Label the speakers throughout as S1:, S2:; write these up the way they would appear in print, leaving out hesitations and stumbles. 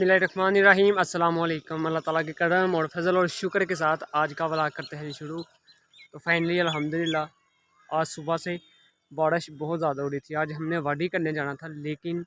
S1: बिस्मिल्लाहिर्रहमानिर्रहीम अस्सलाम वालेकुम। अल्लाह ताला के करम और फजल और शुक्र के साथ आज का व्लॉग करते हैं शुरू। तो फाइनली अल्हम्दुलिल्लाह आज सुबह से बारिश बहुत ज़्यादा हो रही थी। आज हमने वाडी करने जाना था लेकिन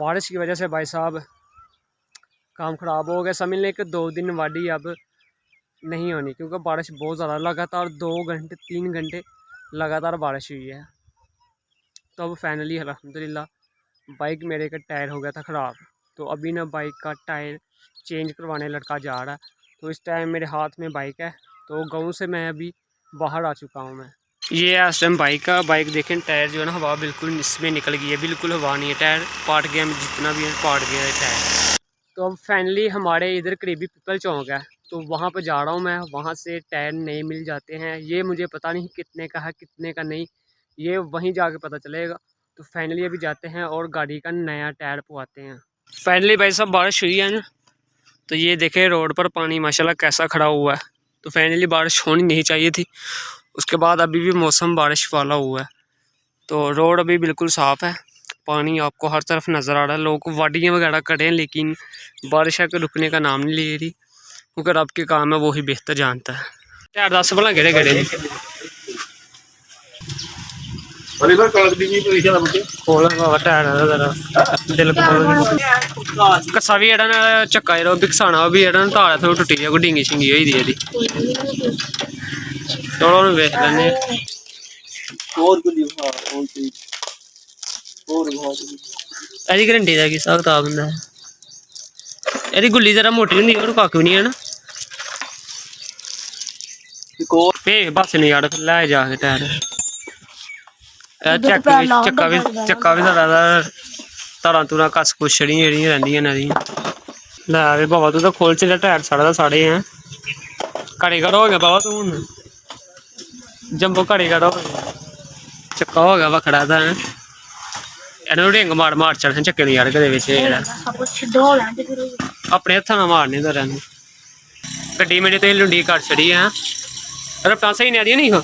S1: बारिश की वजह से भाई साहब काम ख़राब हो गया। समझ लें कि 2 दिन वाडी अब नहीं होनी क्योंकि बारिश बहुत ज़्यादा लगातार 2 घंटे 3 घंटे लगातार बारिश हुई है। तो अब फाइनली अल्हम्दुलिल्लाह बाइक मेरे का टायर हो गया था ख़राब, तो अभी ना बाइक का टायर चेंज करवाने लड़का जा रहा है। तो इस टाइम मेरे हाथ में बाइक है, तो गांव से मैं अभी बाहर आ चुका हूं। मैं ये है इस टाइम बाइक का। बाइक देखें टायर जो है ना हवा बिल्कुल इसमें निकल गई है, बिल्कुल हवा नहीं है, टायर पाट गया, जितना भी है पाट गया है टायर। तो अब फाइनली हमारे इधर करीबी पिपल चौक है, तो वहाँ पर जा रहा हूँ मैं। वहाँ से टायर नए मिल जाते हैं, ये मुझे पता नहीं कितने का है कितने का नहीं, ये वहीं जाके पता चलेगा। तो फाइनली अभी जाते हैं और गाड़ी का नया टायर पवाते हैं। फाइनली भाई साहब बारिश हुई है ना, तो ये देखे रोड पर पानी माशाल्लाह कैसा खड़ा हुआ है। तो फाइनली बारिश होनी नहीं चाहिए थी, उसके बाद अभी भी मौसम बारिश वाला हुआ है। तो रोड अभी बिल्कुल साफ़ है, पानी आपको हर तरफ नज़र आ रहा है। लोग वाडियाँ वगैरह करें हैं लेकिन बारिश है कि रुकने का नाम नहीं ले रही, क्योंकि रब के काम है वो ही बेहतर जानता है। टायर 10 भला केड़े केड़े कस्सा भी जेह्ड़ा चक्का जेह्ड़ा बिकसाना ओह् बी जेह्ड़ा तार थोड़ी टुट्टी दी कोई डिंगी शिंगी होई दी एह्दी। चलो हून वेख लैन्ने एह्दी गरंटी दा किस स्हाब कताब होंदा ऐ? एह्दी गुल्ली जरा मोटी होंदी होर कक्ख बी निं है ना। बस नहीं यार लै जा के टायर चक्का भी साढ़ा तारां तूरां कस कुछ छड़ियां जेह्ड़ियां रैंदियां न एह्दियां। लै बाबा तू तो खोल चलेआ टायर साढ़ा दा साढ़े हैं घड़े घड़ हो गया बाबा तू हून जंबो घड़े घड़ हो गया, चक्का हो गया वखड़ा था इन्हू रिंग मार मार चढ़ चक्के दी यार कदे बिच अपने हत्थां नाल मारने दर गड्डी मेरी तो लुंडी कर छड़ी है। रफ्तां स्हेई नहीं आदियां नहीं हो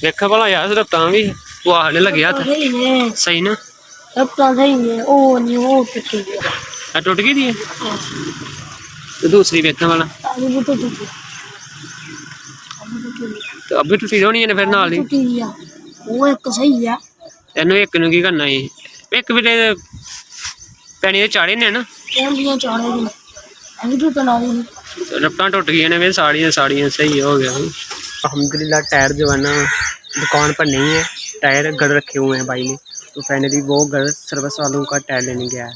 S1: देख भला यार रफ्तां भी वो आखने लगे हत्थ सही ना टुट गई थी तो दूसरी वेखने वाला तो अभी टुटी होनी है फिर नाल ही तेन एक नू की करना एक भी पैनी चाड़े ने ना रफ्तां टुट गई ने फिर साड़ियाँ साड़ियाँ सही हो गया। अल्हम्दुलिल्लाह टायर जो है ना दुकान पर नहीं है, टायर गड़ रखे हुए हैं भाई ने। तो फाइनली वो गड़ सर्विस वालों का टायर लेने गया है।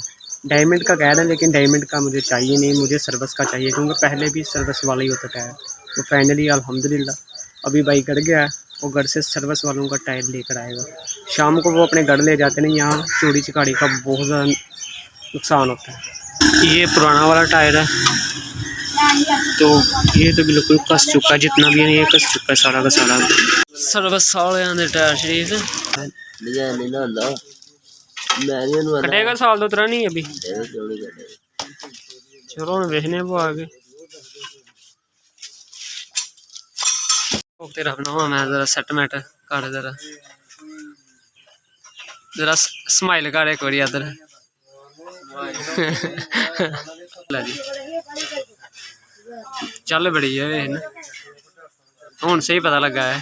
S1: डायमंड का कह रहा है लेकिन डायमंड का मुझे चाहिए नहीं, मुझे सर्विस का चाहिए क्योंकि पहले भी सर्विस वाला ही होता टायर। तो फाइनली अल्हम्दुलिल्लाह अभी भाई गड़ गया है, वो गढ़ से सर्विस वालों का टायर लेकर आएगा। शाम को वो अपने गढ़ ले जाते हैं, यहाँ चोरी चिकारी का बहुत ज़्यादा नुकसान होता है। ये पुराना वाला टायर है, तो ये तो बिल्कुल कस चुका है, जितना भी है ये कस चुका है सारा का सारा। सर्विस वाले टायर शरीफ कटेगा साल तो तरह नहीं अभी। चलो हम देखने वो आगे तेरा बनावा मैं जरा सेटमेंट कर जरा स्माइल कर एक बारी इधर चल बड़ी है ना हूँ सही पता लगा है।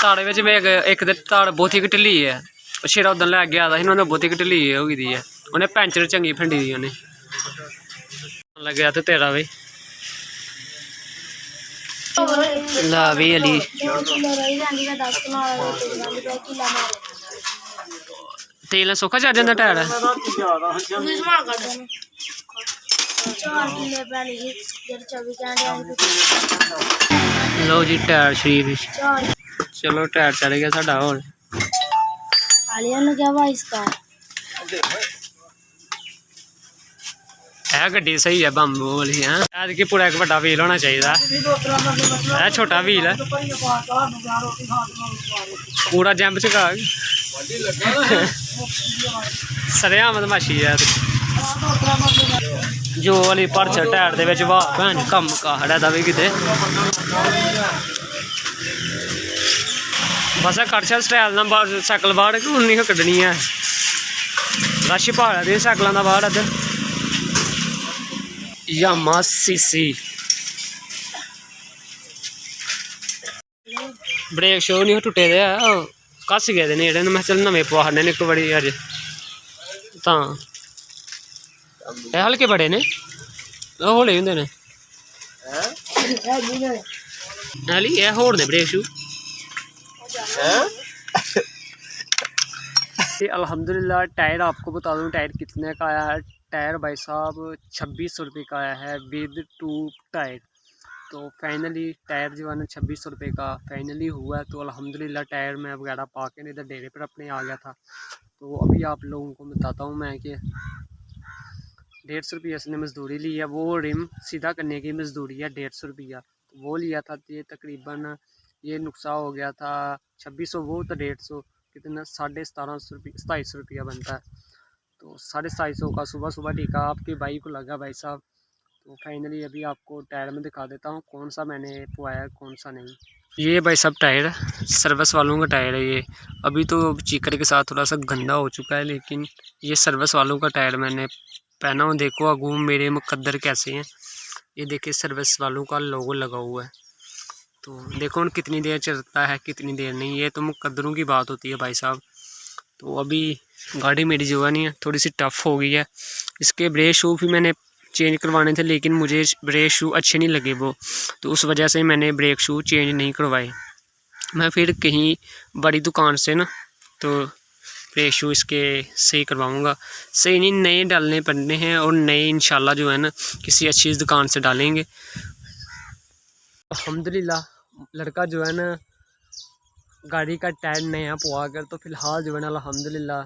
S1: ताड़े में एक ताड़ बहुत ही ढिली है, शेरा उदन लै गया था उन्होंने बहुत ही ढिली हो गई है, उन्हें पैंचर चंगी फंडी दी उन्हें लगे तो तेरा भी ला भी अली तेल सौखा चढ़ जाता टायर लो जी टायर शरीफ चलो टायर चढ़ गया साडा होर है गड्डी सही है बंबू वाली है ऐद कि पूरा एक बड़ा व्हील होना चाहिए, छोटा व्हील है पूरा जंप चका सरेआम बदमाशी है जो वाली परच टायर दे विच वाह भैन कम काहड़ा दा भी किते बस कट स्टाइल ना साइकिल बाहर नहीं कड्ढनी है। रश पहाड़ दे साइकिलों का बाहर इधर यामा सीसी ब्रेक शो नहीं टुटे दे कस गए ने जेह्ड़े मैं चल नमें पवाने ने एक बड़ी अज तां हल्के बड़े ने हौले होंदे ने हली ए होर ने ब्रेक शू अल्हम्दुलिल्लाह। टायर आपको बता दूं टायर कितने का आया है। टायर भाई साहब 2600 रुपये का आया है विद ट्यूब टायर। तो फाइनली टायर जो है ना 2600 रुपये का फाइनली हुआ है। तो अल्हम्दुलिल्लाह टायर में वगैरह पा के इधर डेरे पर अपने आ गया था। तो अभी आप लोगों को बताता हूँ मैं कि 150 रुपये इसने मज़दूरी ली है। वो रिम सीधा करने की मज़दूरी है 150 रुपया। तो वो लिया था ये तकरीबन ये नुकसान हो गया था 2600 वो तो 150 कितना 1750 रुपये 2700 रुपया बनता है। तो 2750 का सुबह सुबह टीका आपके भाई को लगा भाई साहब। तो फाइनली अभी आपको टायर में दिखा देता हूँ कौन सा मैंने पवाया कौन सा नहीं। ये भाई साहब टायर सर्विस वालों का टायर है ये। अभी तो चीकर के साथ थोड़ा सा गंदा हो चुका है लेकिन ये सर्विस वालों का टायर मैंने पहना हूँ। देखो अगू मेरे मुकद्दर कैसे हैं। ये देखिए सर्विस वालों का लोगो लगा हुआ है। तो देखो उन कितनी देर चलता है कितनी देर नहीं। ये तो मुकद्दरों की बात होती है भाई साहब। तो अभी गाड़ी मेरी जो है नहीं थोड़ी सी टफ़ हो गई है। इसके ब्रेक शू भी मैंने चेंज करवाने थे लेकिन मुझे ब्रेक शू अच्छे नहीं लगे वो। तो उस वजह से मैंने ब्रेक शू चेंज नहीं करवाए। मैं फिर कहीं बड़ी दुकान से ना तो ब्रेक शू इसके सही करवाऊँगा। सही नहीं नए डालने पड़ने हैं और नए इंशाल्लाह जो है ना किसी अच्छी दुकान से डालेंगे। अल्हम्दुलिल्लाह लड़का जो है ना गाड़ी का टायर नया पवा कर तो फ़िलहाल जो है ना अल्हम्दुलिल्लाह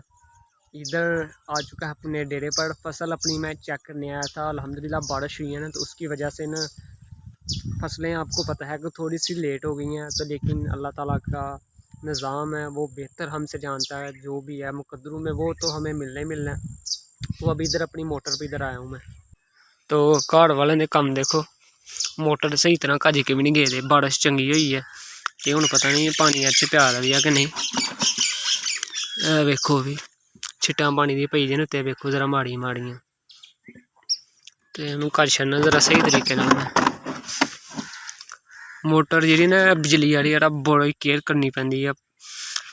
S1: इधर आ चुका है अपने डेरे पर। फसल अपनी मैं चेक करने आया था। अल्हम्दुलिल्लाह बारिश हुई है ना तो उसकी वजह से ना फसलें आपको पता है कि थोड़ी सी लेट हो गई हैं। तो लेकिन अल्लाह ताला का निज़ाम है वो बेहतर हमसे जानता है। जो भी है मुकद्दरों में वो तो हमें मिलना है। तो अभी इधर अपनी मोटर पर इधर आया हूँ मैं। तो घर वाले ने कम देखो मोटर सही तरह कज के भी नहीं गए। बारिश चंगी हुई है तो हूँ पता नहीं पानी अच्छे प्यार भी है कि नहीं। वेखो भी छिट्टां पानी दी पई ने उत्ते वेखो जरा माड़ी माड़ियां तो इन्हूं कर छड़ना जरा सही तरीके नाल। मोटर जी ना बिजली वाली बड़ी केयर करनी पैंदी है।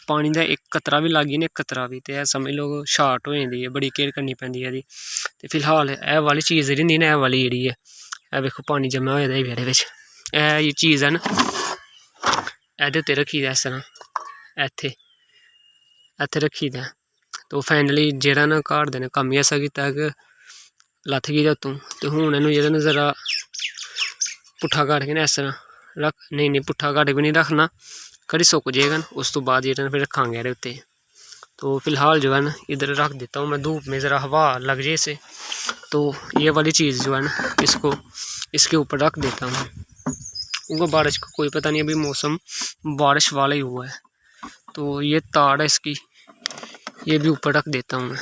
S1: पानी का एक कतरा भी लग गया ना एक कतरा भी तो समझ लो शार्ट हो जाती है। बड़ी केयर करनी पैंदी है तो फिलहाल यह वाली चीज़ जी ना यह वाली जी है वेखो पानी जमा हो जाता है ये चीज़ है ना एहदे उत्ते रखी दा इस तरह इत्थे रखी दा। तो फाइनली जेह्ड़ा ना घर दे ने कम्म ऐसा कीता कि लत्थ गई उत्तों तो हूँ इनू जेह्ड़ा ना जरा पुट्ठा कट के ना इस तरह रख नहीं पुट्ठा कट भी नहीं रखना कड़ी सुक जाएगा उस तो बाद जेह्ड़ा फिर रखांगे एहदे उत्ते। तो फिलहाल जो है ना इधर रख देता हूँ मैं धूप में ज़रा हवा लग जाए इसे। तो ये वाली चीज़ जो है ना इसको इसके ऊपर रख देता हूँ क्योंकि बारिश का कोई पता नहीं। अभी मौसम बारिश वाला ही हुआ है। तो ये तार है इसकी ये भी ऊपर रख देता हूँ मैं।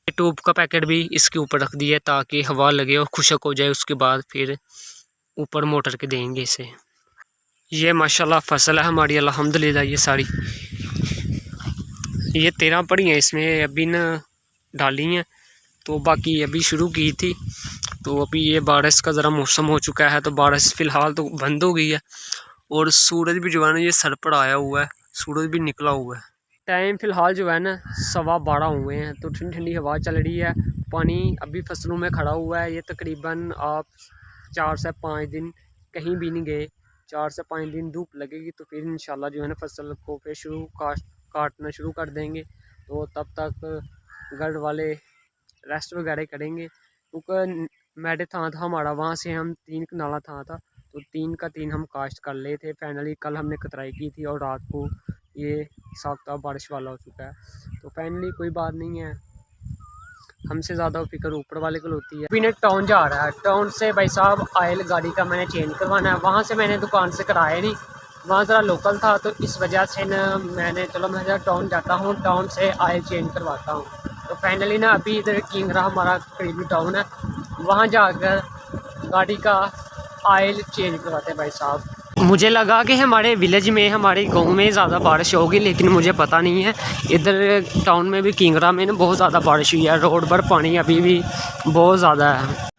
S1: ट्यूब का पैकेट भी इसके ऊपर रख दिया ताकि हवा लगे और खुशक हो जाए। उसके बाद फिर ऊपर मोटर के देंगे इसे। ये माशाल्लाह फसल है हमारी अल्हम्दुलिल्लाह। ये सारी ये 13 पड़ी हैं इसमें अभी न डाली हैं। तो बाकी अभी शुरू की थी। तो अभी ये बारिश का ज़रा मौसम हो चुका है तो बारिश फ़िलहाल तो बंद हो गई है और सूरज भी जो है ना ये सर पर आया हुआ है। सूरज भी निकला हुआ है। टाइम फ़िलहाल जो है ना 12:15 हुए हैं। तो ठंडी ठंडी हवा चल रही है। पानी अभी फसलों में खड़ा हुआ है। ये तकरीबन आप 4 से 5 दिन कहीं भी नहीं गए। 4 से 5 दिन धूप लगेगी तो फिर इंशाल्लाह जो है ना फसल को फिर काटना शुरू कर देंगे। तो तब तक घर वाले रेस्ट वगैरह करेंगे क्योंकि मैडे था हमारा वहाँ से हम 3 कनाला था तो 3 का 3 हम काश्त कर ले थे। फाइनली कल हमने कतराई की थी और रात को ये हिसाब किताब बारिश वाला हो चुका है। तो फाइनली कोई बात नहीं है हमसे ज़्यादा फिक्र ऊपर वाले को होती है। अभी टाउन जा रहा है। टाउन से भाई साहब ऑयल गाड़ी का मैंने चेंज करवाना है। वहाँ से मैंने दुकान से कराया नहीं वहाँ ज़रा लोकल था तो इस वजह से ना मैंने चलो मैं ज़रा टाउन जाता हूँ टाउन से ऑयल चेंज करवाता हूँ। तो फाइनली ना अभी इधर किंगरा हमारा करीबी टाउन है वहाँ जाकर गाड़ी का ऑयल चेंज करवाते हैं भाई साहब। मुझे लगा कि हमारे विलेज में, हमारे गांव में ज़्यादा बारिश होगी, लेकिन मुझे पता नहीं है। इधर टाउन में भी, किंगरा में ना बहुत ज़्यादा बारिश हुई है। रोड पर पानी अभी भी बहुत ज़्यादा है।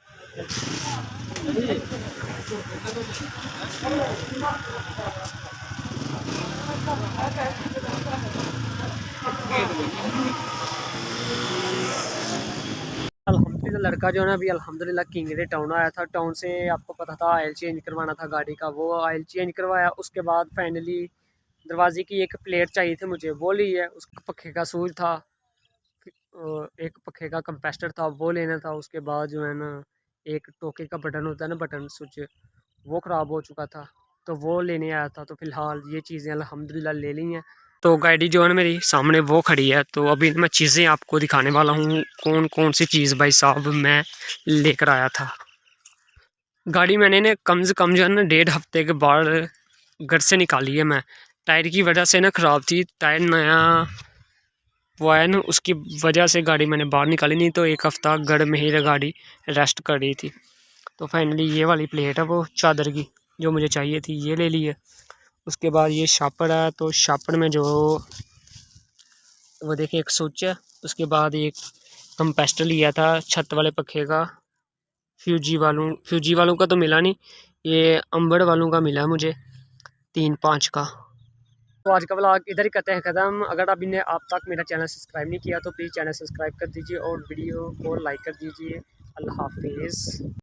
S1: अल्हम्दुलिल्लाह लड़का जो है ना अभी अल्हम्दुलिल्लाह किंगरे टाउन आया था। टाउन से आपको पता था ऑयल चेंज करवाना था गाड़ी का, वो ऑयल चेंज करवाया। उसके बाद फाइनली दरवाजे की एक प्लेट चाहिए थी मुझे, वो ली है। उसका पखे का सूज था, एक पखे का कंपेस्टर था, वो लेना था। उसके बाद जो है ना एक टोके का बटन होता है ना, बटन स्विच, वो ख़राब हो चुका था, तो वो लेने आया था। तो फ़िलहाल ये चीज़ें अल्हम्दुलिल्लाह ले ली हैं। तो गाड़ी जो है ना मेरी सामने वो खड़ी है। तो अभी मैं चीज़ें आपको दिखाने वाला हूँ, कौन कौन सी चीज़ भाई साहब मैं लेकर आया था। गाड़ी मैंने ना कम से कम जो है ना 1.5 हफ्ते के बाद घर से निकाली है मैं। टायर की वजह से ना ख़राब थी, टायर नया वो आया ना, उसकी वजह से गाड़ी मैंने बाहर निकाली, नहीं तो 1 हफ्ता घर में ही गाड़ी रेस्ट कर रही थी। तो फाइनली ये वाली प्लेट है वो चादर की, जो मुझे चाहिए थी, ये ले ली है। उसके बाद ये शापर है, तो शापर में जो वो देखिए एक स्विच है। उसके बाद एक कंपेस्टर लिया था छत वाले पखे का, फ्यूजी वालों का तो मिला नहीं, ये अंबड़ वालों का मिला मुझे 3-5 का। तो आज का व्लॉग इधर ही करते हैं ख़त्म। अगर अभी ने आप तक मेरा चैनल सब्सक्राइब नहीं किया तो प्लीज़ चैनल सब्सक्राइब कर दीजिए और वीडियो को लाइक कर दीजिए। अल्लाह हाफिज़।